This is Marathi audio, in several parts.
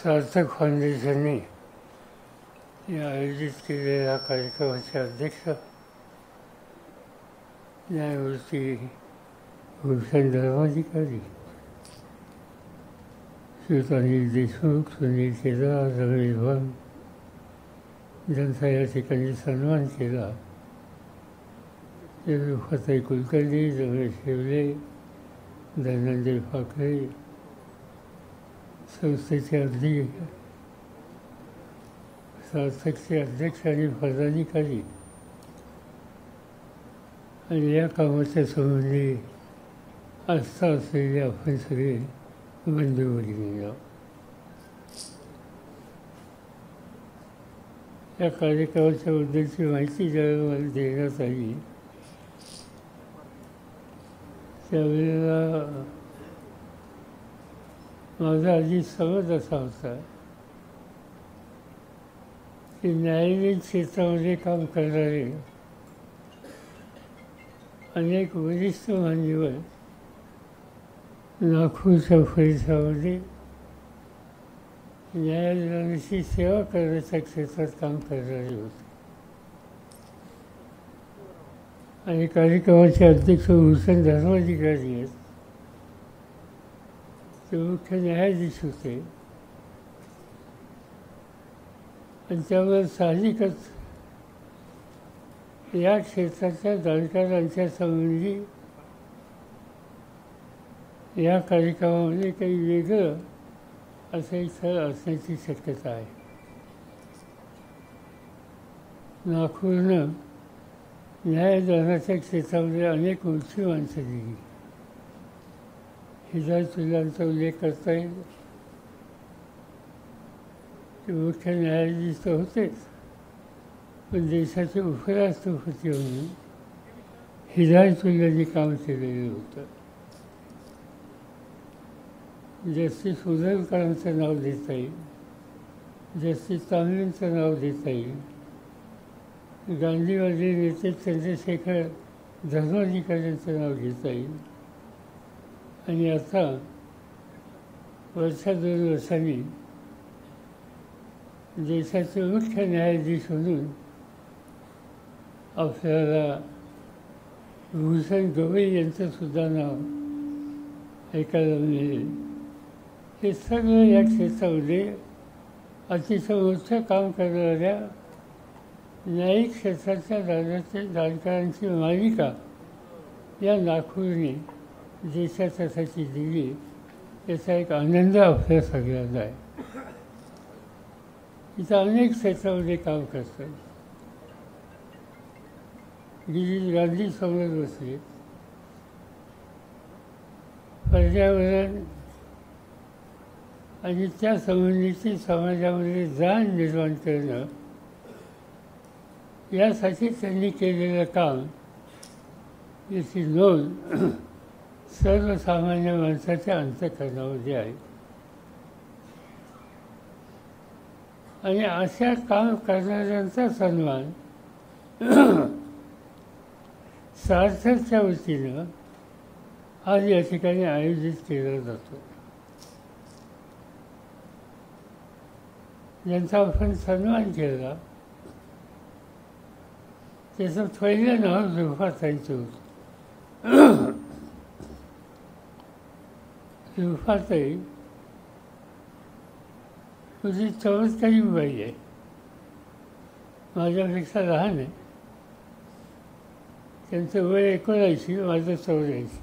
सार्थक फाउंडेशनने या आयोजित केलेल्या कार्यक्रमाचे अध्यक्ष न्यायमूर्ती भूषण धर्माधिकारी, श्रीयुत अनिल देशमुख, सुनील केदार, रमेश भन ज्यांचा या ठिकाणी सन्मान केला, फतेह कुलकर्णी, रमेश शेवले, धनंजय फाकरे, संस्थेचे सार्थकचे अध्यक्ष आणि पदाधिकारी आणि या कामाच्या संबंधी आस्था असलेले आपण सगळे बंधू भगिनींनो, या कार्यक्रमाच्या बद्दलची माहिती ज्यावेळेला मला देण्यात आली त्यावेळेला माझा आधी समज असा होता की न्यायालयीन क्षेत्रामध्ये काम करणारे अनेक वरिष्ठ मान्यवर नागपूरच्या परिसरामध्ये न्यायालयाची सेवा करण्याच्या क्षेत्रात काम करणारे होते आणि कार्यक्रमाचे अध्यक्ष भूषण धर्माधिकारी आहेत, ते मुख्य न्यायाधीश होते आणि त्यामुळे साहजिकच या क्षेत्राच्या जाणकारांच्या संबंधी या कार्यक्रमामध्ये काही वेगळं असं इथं असण्याची शक्यता आहे. नागपूरनं न्यायदानाच्या क्षेत्रामध्ये अनेक मोठी माणसं दिली. हिदायतुल्लांचा उल्लेख करता येईल. ते मुख्य न्यायाधीश तर होतेच, पण देशाचे उपराष्ट्रपती म्हणून हिदायतुल्लांनी काम केलेलं होतं. जस्टिस उदयनकरांचं नाव देता येईल, जस्टिस तांबेंचं नाव देता येईल, गांधीवादी नेते चंद्रशेखर धर्माधिकाऱ्यांचं नाव घेता येईल आणि आता वर्षा 2 वर्षांनी देशाचे मुख्य न्यायाधीश म्हणून आपल्याला भूषण गवई यांचंसुद्धा नाव ऐकायला मिळेल. हे सगळं या क्षेत्रामध्ये अतिशय मोठं काम करणाऱ्या न्यायिक क्षेत्राच्या जाणकारांची मालिका या नागपूरने देशासाठी दिली, याचा एक आनंद आपल्या सगळ्यांना आहे. इथं अनेक क्षेत्रामध्ये काम करतात. गिरीश गांधी समोर बसले. पर्यावरण आणि त्या संबंधीची समाजामध्ये जाण निर्माण करणं यासाठी त्यांनी केलेलं काम याची नोंद सर्वसामान्य माणसाच्या अंतःकरणामध्ये आहे. आणि अशा काम करणाऱ्यांचा सन्मान सार्थकच्या वतीनं आज या ठिकाणी आयोजित केला जातो. ज्यांचा आपण सन्मान केला त्याचं पहिलं नाव रुपाताईंचं होतं. रुपाताई तुझी चमत्कारी बाई आहे, माझ्यापेक्षा लहान आहे. त्यांचं वय 79, माझं 84.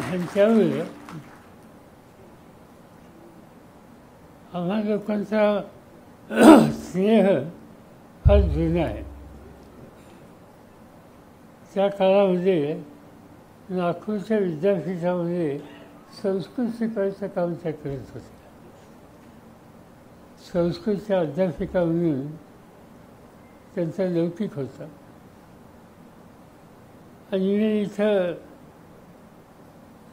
आणि त्यामुळे आम्हा लोकांचा स्नेह फार जुना आहे. त्या काळामध्ये नागपूरच्या विद्यापीठामध्ये संस्कृत शिकवायचं काम त्या करत होते. संस्कृतच्या अध्यापिका म्हणून त्यांचा लौकिक होता. आणि मी इथं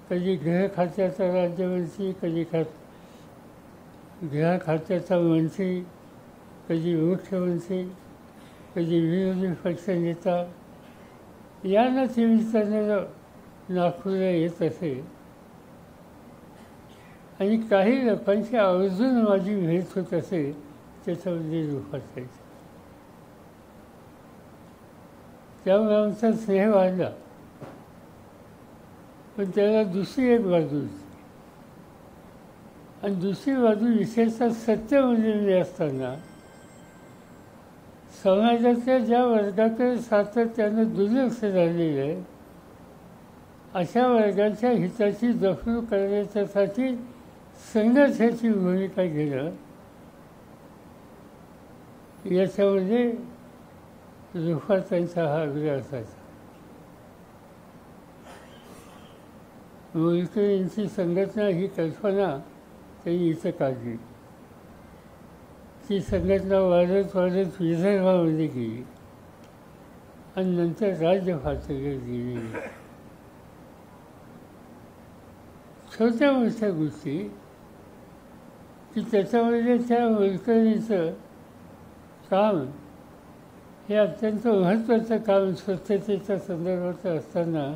कधी गृह खात्याचा राज्यमंत्री, कधी गृह खात्याचा मंत्री, कधी मुख्यमंत्री, कधी विरोधी पक्षनेता, यांना निमित्तानं नागपूरला येत असे. आणि काही लोकांची आवर्जून माझी भेट होत असेल त्याच्यामध्ये दुःख असायचं. त्यामुळे आमचा स्नेह वाढला. पण त्याला दुसरी एक बाजू होती, आणि दुसरी बाजू विशेषतः सत्यमध्ये असताना समाजाच्या ज्या वर्गाकडे सातत्यानं दुर्लक्ष झालेलं आहे अशा वर्गाच्या हिताची जपणूक करण्याच्यासाठी संघर्षाची भूमिका घेणं याच्यामध्ये रुफातांचा हा आग्रह असायचा. मोलकरींची संघटना ही कल्पना त्यांनी इथं काढली. ती संघटना वाढत वाढत विदर्भामध्ये गेली आणि नंतर राज्य पातळीवर गेली. छोट्या मोठ्या गोष्टी की त्याच्यामध्ये त्या मोलकरींचं काम हे अत्यंत महत्त्वाचं काम स्वच्छतेच्या संदर्भात असताना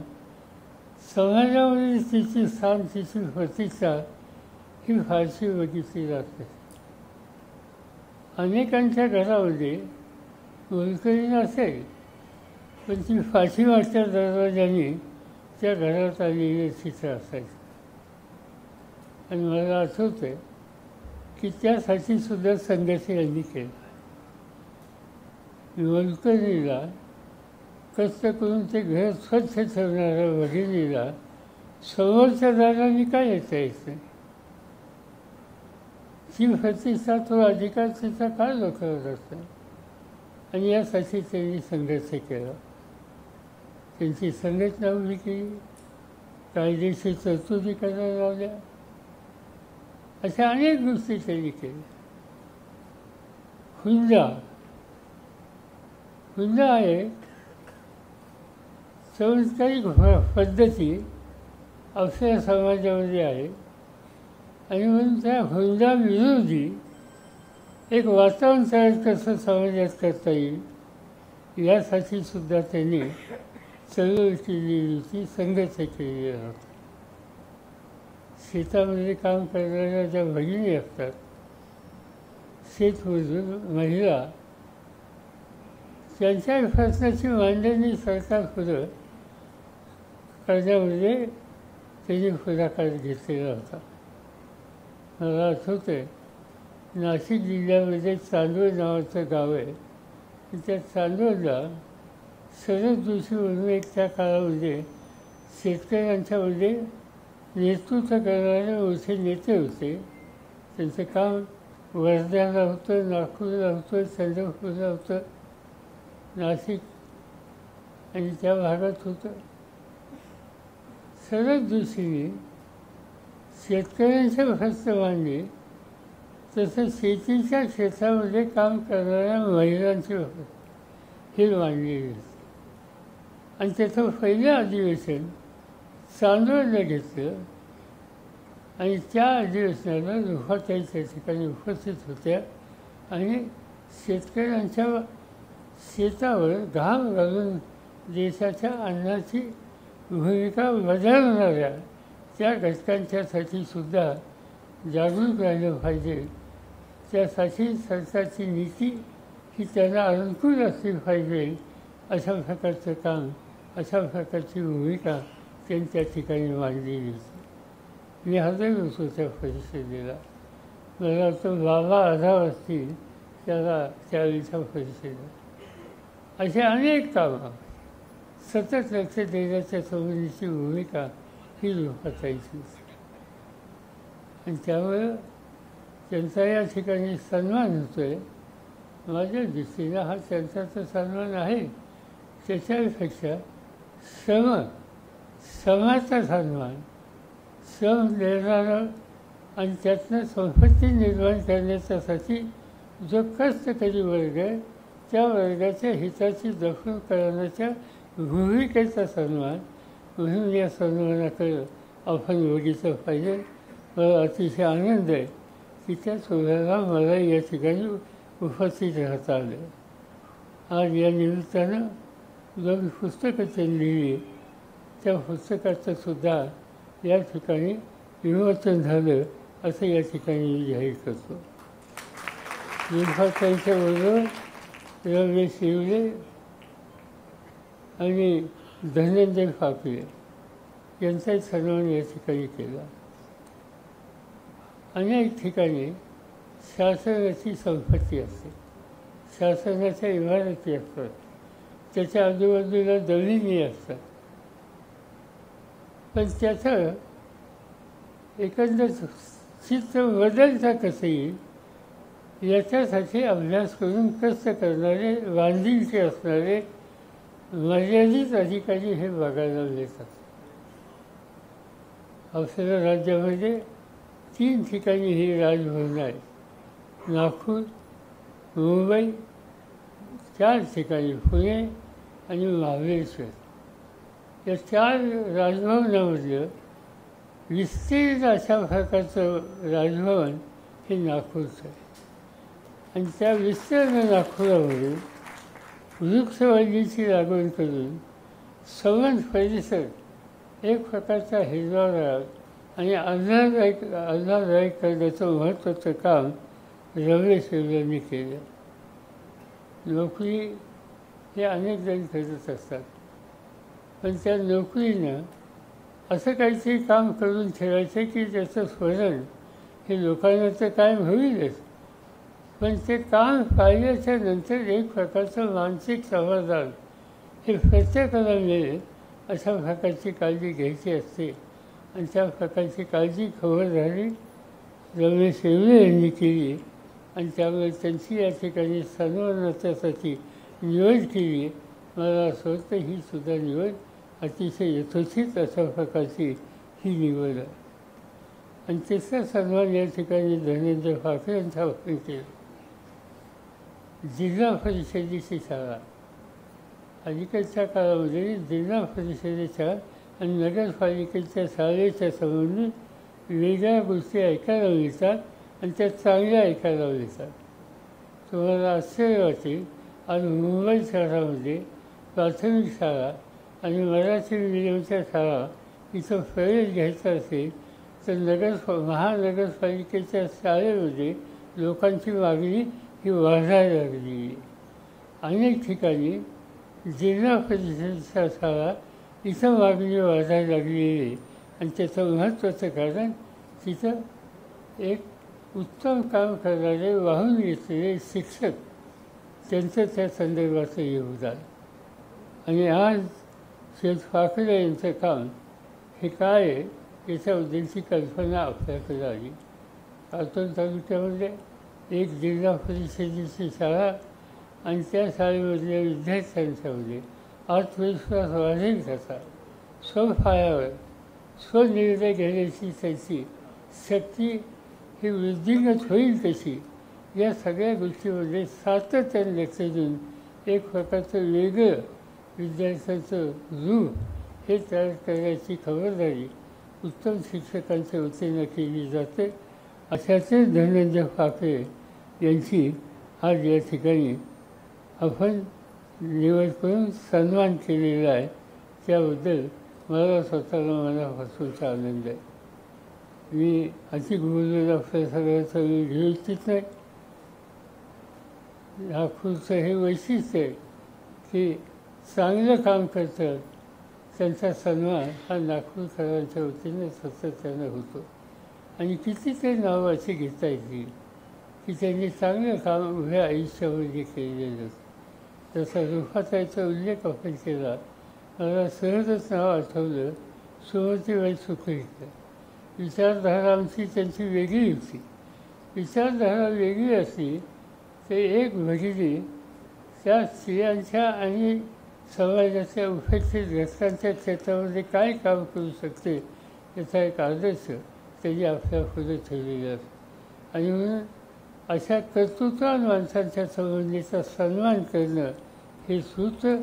समाजामध्ये तिची स्थान, तिची प्रतीक्षा ही फारशी बघितली जात नाही. अनेकांच्या घरामध्ये मोलकरी असेल, पण ती फाशीमागच्या दरवाजाने त्या घरात आलेली चित्र असायची. आणि मला आठवतं आहे की त्यासाठी सुद्धा संघर्ष यांनी केला. मोलकरीला कष्ट करून ते घर स्वच्छ ठेवणाऱ्या भगिनीला समोरच्या दारांनी काय येता येत नाही. ती प्रतिष्ठा, तो अधिकार तिचा काय लोकवत असतात. आणि यासाठी त्यांनी संघर्ष केला. त्यांची संघटना उभी केली, कायदेशीर तरतुदी करायला लावल्या, अशा अनेक गोष्टी त्यांनी केल्या. हुंडा आहे चमत्कारिक पद्धती आपल्या समाजामध्ये आहे. आणि म्हणून त्या हुंडा विरोधी एक वातावरण तयार कसं समाजात करता येईल यासाठी सुद्धा त्यांनी चळवळ केलेली होती, संघर्ष केलेला होता. शेतामध्ये काम करणाऱ्या ज्या भगिनी असतात, शेतमजूर महिला, त्यांच्या प्रश्नाची मांडणी सरकारपुढं करण्यामध्ये त्यांनी पुढाकार घेतलेला होता. मला आठवतं आहे, नाशिक जिल्ह्यामध्ये चांदवड नावाचं गाव आहे. त्या चांदवडला शरद जोशी म्हणून एक त्या काळामध्ये शेतकऱ्यांच्यामध्ये नेतृत्व करणारे मोठे नेते होते. त्यांचं काम वर्ध्याला होतं, नागपूरला होतं, चंद्रपूरला होतं, नाशिक आणि त्या भागात होतं. शरद जोशींनी शेतकऱ्यांचे प्रश्न मांडले, तसं शेतीच्या क्षेत्रामध्ये काम करणाऱ्या महिलांचे हे मांडलेले होते. आणि त्याचं पहिलं अधिवेशन चांदवडला घेतलं आणि त्या अधिवेशनाला रुफाताई त्या ठिकाणी उपस्थित होत्या. आणि शेतकऱ्यांच्या शेतावर घाम घालून देशाच्या अन्नाची भूमिका बजावणाऱ्या त्या घटकांच्यासाठी सुद्धा जागरूक राहिलं पाहिजे. त्यासाठी सरकारची नीती ही त्यांना अनुकूल असली पाहिजे. अशा प्रकारचं काम, अशा प्रकारची भूमिका त्यांनी त्या ठिकाणी मांडलेली होती. मी हजर होतो त्या परिषदेला. मला वाटतं बाबा आढाव असतील त्याला त्यावेळीच्या परिषदेला. असे अनेक कामं सतत लक्ष देण्याच्या संबंधीची भूमिका ही रुपाताईची होती. आणि त्यामुळं त्यांचा या ठिकाणी सन्मान होतो आहे. माझ्या दृष्टीनं हा त्यांचा तर सन्मान आहे, त्याच्यापेक्षा श्रमाचा सन्मान, श्रम देणारा आणि त्यातनं संपत्ती निर्माण करण्याच्यासाठी जो कष्टकरी वर्ग आहे त्या वर्गाच्या हिताची जपणूक करण्याच्या भूमिकेचा सन्मान, म्हणून या सन्मानाकडे आपण बघितलं पाहिजे. मला अतिशय आनंद आहे की त्या सोहळ्याला मला या ठिकाणी उपस्थित राहता आलं. आज या निमित्तानं दोन पुस्तकं त्यांनी लिहिली, त्या पुस्तकाचं सुद्धा या ठिकाणी विमोचन झालं. असं या ठिकाणी मी जाहीर करतो. निंबाताईच्याबरोबर रमेश शिवले आणि धनंजय फाकले यांचाही सन्मान या ठिकाणी केला. अनेक ठिकाणी शासनाची संपत्ती असते, शासनाच्या इमारती असतात, त्याच्या आजूबाजूला दलिनी असतात, पण त्याचं एकंदर चित्र बदलता कसं येईल याच्यासाठी अभ्यास करून कष्ट करणारे, बांधिलकी असणारे मर्यादित अधिकारी हे बघायला मिळतात. आपल्या राज्यामध्ये 3 ठिकाणी ही राजभवन आहे, नागपूर, मुंबई, 4 ठिकाणी पुणे आणि महाबळेश्वर. या 4 राजभवनामधलं विस्तीर्ण अशा प्रकारचं राजभवन हे नागपूरचं आहे. आणि त्या विस्तीर्ण नागपुरामध्ये वृक्षवल्लीची लागवड करून संबंध परिसर एक प्रकारचा हिरवागार आणि आल्हाददायक करण्याचं महत्त्वाचं काम रमेश यांनी केलं. नोकरी हे अनेक जण करत असतात, पण त्या नोकरीनं असं काहीतरी काम करून ठेवायचं की त्याचं स्मरण हे लोकांना तर कायम होईलच, पण ते काम पाहिल्याच्या नंतर एक प्रकारचं मानसिक समाधान हे प्रत्येकाला मिळेल अशा प्रकारची काळजी घ्यायची असते. आणि त्या प्रकारची काळजी खबरदारी रमेश येवले यांनी केली आणि त्यामुळे त्यांची या ठिकाणी सन्मानासाठी निवड केली. मला असं वाटतं ही सुद्धा निवड अतिशय यथोचित अशा प्रकारची ही निवड आहे. आणि तिसरा सन्मान या ठिकाणी धनंजय फाकरे यांचा आपण केला. जिल्हा परिषदेची शाळा अलीकडच्या काळामध्ये जिल्हा परिषदेच्या आणि नगरपालिकेच्या शाळेच्या संबंधित वेगळ्या गोष्टी ऐकायला मिळतात आणि त्या चांगल्या ऐकायला मिळतात. तुम्हाला आश्चर्य वाटेल, आज मुंबई शहरामध्ये प्राथमिक शाळा आणि मराठी मीडियमच्या शाळा इथं प्रवेश घ्यायचा असेल तर महानगरपालिकेच्या शाळेमध्ये लोकांची मागणी ही वाढायला लागली. अनेक ठिकाणी जिल्हा परिषदेच्या शाळा इथं मागणी वाढायला लागलेली आहे आणि त्याचं महत्त्वाचं कारण तिथं एक उत्तम काम करणारे वाहून घेतलेले शिक्षक त्यांचं त्या संदर्भाचं योगदान. आणि आज शेठ फाकरे यांचं काम हे काय आहे याच्याबद्दलची कल्पना आपल्याकडे आली. कातोल तालुक्यामध्ये एक जिल्हा परिषदेची शाळा आणि त्या शाळेमधल्या विद्यार्थ्यांच्यामध्ये आत्मविश्वास वाढेल कसा, स्वपायावर स्वनिर्णय घेण्याची त्याची शक्ती ही वृद्धिंगत होईल कशी, या सगळ्या गोष्टीमध्ये सातत्याने लक्ष देऊन एक प्रकारचं वेगळं विद्यार्थ्यांचं रूप हे तयार करण्याची खबरदारी उत्तम शिक्षकांच्या वतीनं केली जाते. अशाचे धनंजय फाकरे यांची आज या ठिकाणी आपण निवड करून सन्मान केलेला आहे. त्याबद्दल मला स्वतःला मनापासूनचा आनंद आहे. मी अधिक बोलून आपल्या सगळ्याचा वेळ घेऊ इच्छित नाही. नागपूरचं हे वैशिष्ट्य आहे की चांगलं काम करतात त्यांचा सन्मान हा नागपूरकरांच्या वतीने सातत्यानं होतो. आणि कितीतरी नावं अशी घेता येतील की त्यांनी चांगलं काम उभ्या आयुष्यामध्ये केलेलं. जसा रुपाताईचा उल्लेख आपण केला, मला सहजच नाव आठवलं सुमतीबाई सुखकर. विचारधारा आमची त्यांची वेगळी होती. विचारधारा वेगळी असली तर एक भगिनी त्या स्त्रियांच्या आणि समाजाच्या उपेक्षित घटकांच्या क्षेत्रामध्ये काय काम करू शकते याचा एक आदर्श त्यांनी आपल्या पुढे ठेवलेला असतो. आणि म्हणून अशा कर्तृत्ववान माणसांच्या संबंधीचा सन्मान करणं हे सूत्र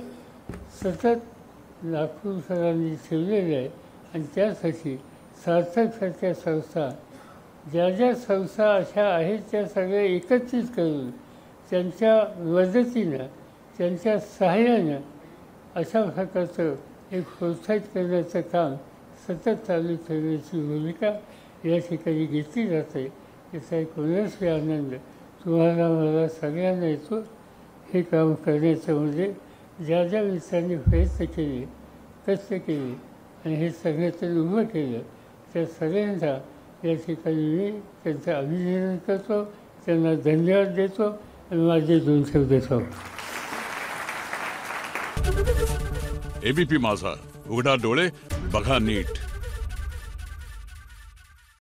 सतत नागपूरकरांनी ठेवलेलं आहे. आणि त्यासाठी सार्थकसारख्या संस्था, ज्या ज्या संस्था अशा आहेत त्या सगळ्या एकत्रित करून त्यांच्या मदतीनं, त्यांच्या सहाय्यानं अशा प्रकारचं एक प्रोत्साहित करण्याचं काम सतत चालू ठेवण्याची भूमिका या ठिकाणी घेतली जाते याचा एक मनस्वी आनंद तुम्हाला मला सगळ्यांना येतो. हे काम करण्याच्यामध्ये ज्या ज्या मित्रांनी प्रयत्न केले, कष्ट केले आणि हे सगळं त्यांनी उभं केलं त्या सगळ्यांचा या ठिकाणी मी त्यांचं अभिनंदन करतो, त्यांना धन्यवाद देतो आणि माझे 2 शब्द देतो. एबीपी माझा, उघडा डोळे बघा नीट.